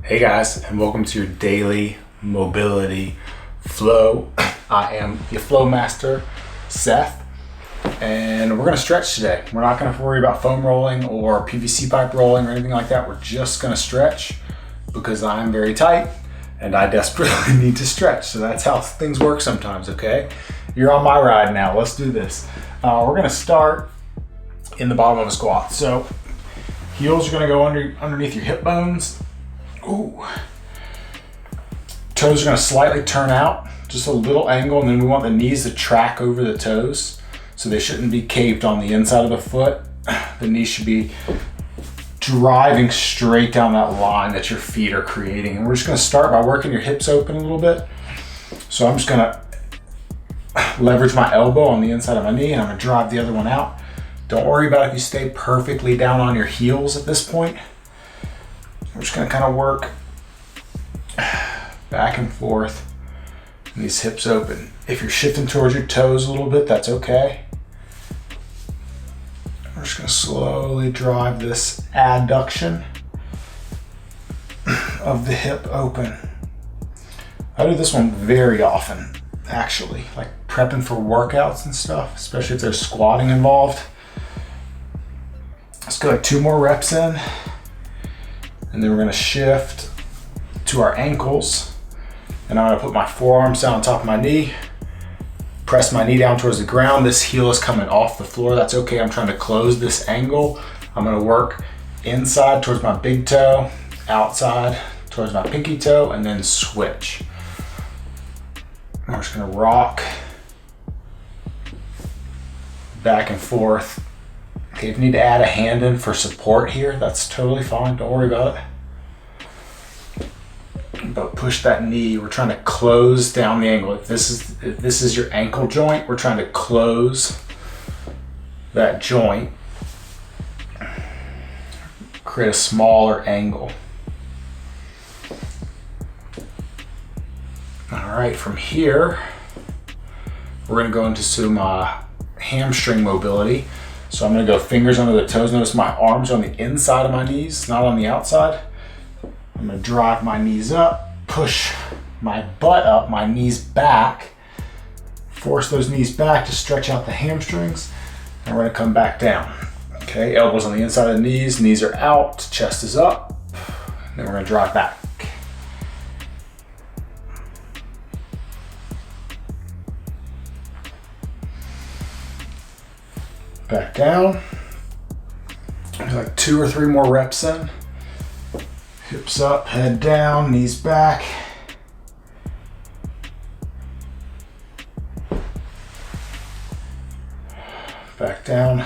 Hey guys, and welcome to your daily mobility flow. I am your flow master, Seth, and we're gonna stretch today. We're not gonna worry about foam rolling or PVC pipe rolling or anything like that. We're just gonna stretch because I'm very tight and I desperately need to stretch. So that's how things work sometimes, okay? You're on my ride now, let's do this. We're gonna start in the bottom of a squat. So heels are gonna go underneath your hip bones. Ooh. Toes are going to slightly turn out, just a little angle, and then we want the knees to track over the toes. So they shouldn't be caved on the inside of the foot. The knees should be driving straight down that line that your feet are creating. And we're just going to start by working your hips open a little bit. So I'm just going to leverage my elbow on the inside of my knee, and I'm going to drive the other one out. Don't worry about if you stay perfectly down on your heels at this point. We're just gonna kind of work back and forth, and these hips open. If you're shifting towards your toes a little bit, that's okay. We're just gonna slowly drive this adduction of the hip open. I do this one very often, actually, like prepping for workouts and stuff, especially if there's squatting involved. Let's go like 2 more reps in. And then we're gonna shift to our ankles. And I'm gonna put my forearms down on top of my knee, press my knee down towards the ground. This heel is coming off the floor. That's okay, I'm trying to close this angle. I'm gonna work inside towards my big toe, outside towards my pinky toe, and then switch. I'm just gonna rock back and forth. Okay, if you need to add a hand in for support here, that's totally fine, don't worry about it. But push that knee, we're trying to close down the angle. If this is your ankle joint, we're trying to close that joint, create a smaller angle. All right, from here, we're gonna go into some hamstring mobility. So I'm gonna go fingers under the toes. Notice my arms are on the inside of my knees, not on the outside. I'm gonna drive my knees up, push my butt up, my knees back, force those knees back to stretch out the hamstrings, and we're gonna come back down. Okay, elbows on the inside of the knees are out, chest is up, then we're gonna drive back. Back down. Like 2 or 3 more reps in. Hips up, head down, knees back. Back down.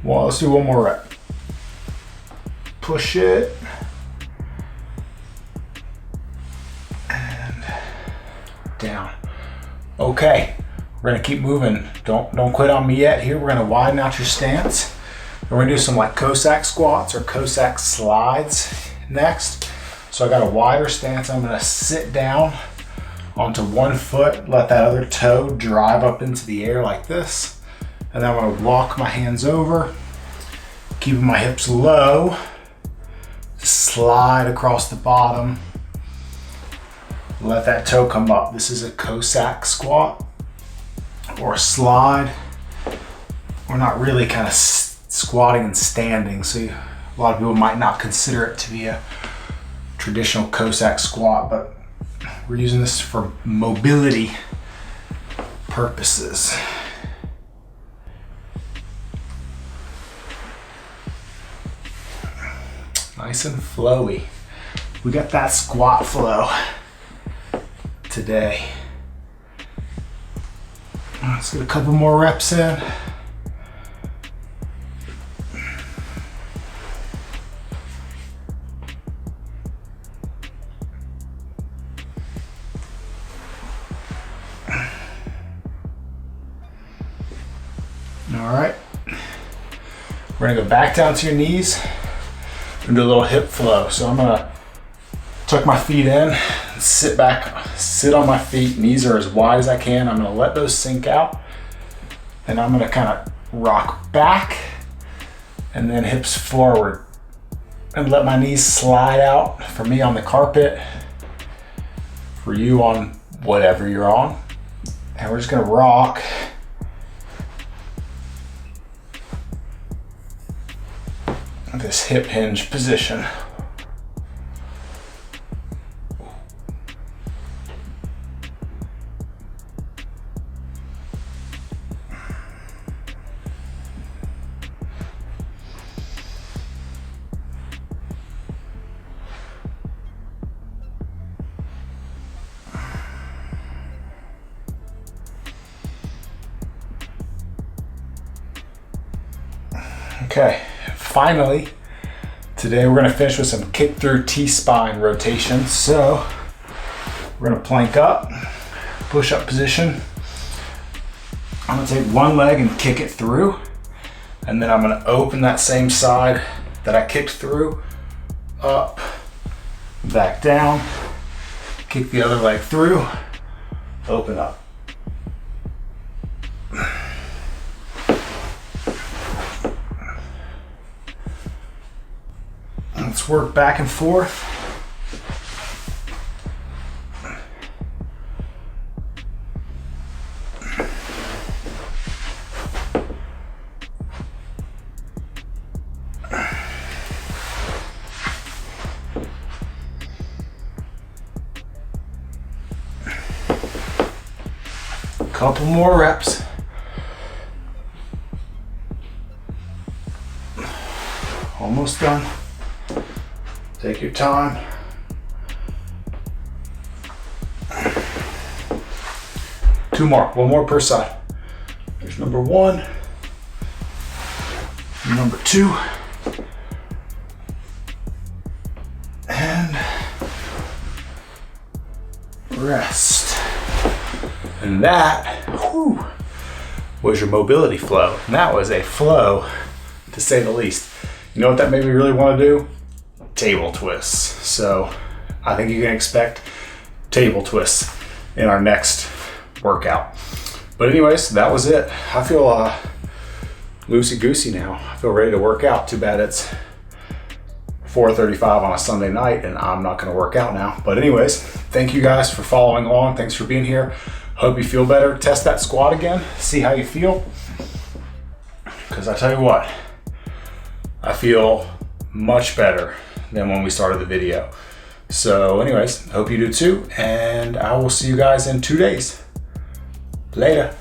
Well, let's do 1 more rep. Push it. And down. Okay. We're gonna keep moving. Don't quit on me yet here. We're gonna widen out your stance. We're gonna do some like Cossack squats or Cossack slides next. So I got a wider stance. I'm gonna sit down onto 1 foot, let that other toe drive up into the air like this. And then I'm gonna walk my hands over, keeping my hips low, slide across the bottom, let that toe come up. This is a Cossack squat or a slide. We're not really kind of squatting and standing, so a lot of people might not consider it to be a traditional Cossack squat, but we're using this for mobility purposes. Nice and flowy. We got that squat flow today. Let's get a couple more reps in. All right. We're gonna go back down to your knees and do a little hip flow. So I'm gonna tuck my feet in, sit back, sit on my feet, knees are as wide as I can. I'm gonna let those sink out. Then I'm gonna kind of rock back and then hips forward. and let my knees slide out. For me on the carpet, for you on whatever you're on. And we're just gonna rock. This hip hinge position. Okay, finally, today we're gonna finish with some kick through T-spine rotations. So we're gonna plank up, push up position. I'm gonna take one leg and kick it through, and then I'm gonna open that same side that I kicked through, up, back down, kick the other leg through, open up. Let's work back and forth. Couple more reps. Almost done. Take your time. Two more, one more per side. There's number one, number two, and rest. And that, whew, was your mobility flow. And that was a flow, to say the least. You know what that made me really want to do? Table twists. So I think you can expect table twists in our next workout. But anyways, that was it. I feel loosey-goosey now. I feel ready to work out. Too bad it's 4:35 on a Sunday night and I'm not going to work out now. But anyways, thank you guys for following along. Thanks for being here. Hope you feel better. Test that squat again. See how you feel. Because I tell you what, I feel much better than when we started the video. So anyways, hope you do too, and I will see you guys in 2 days. Later.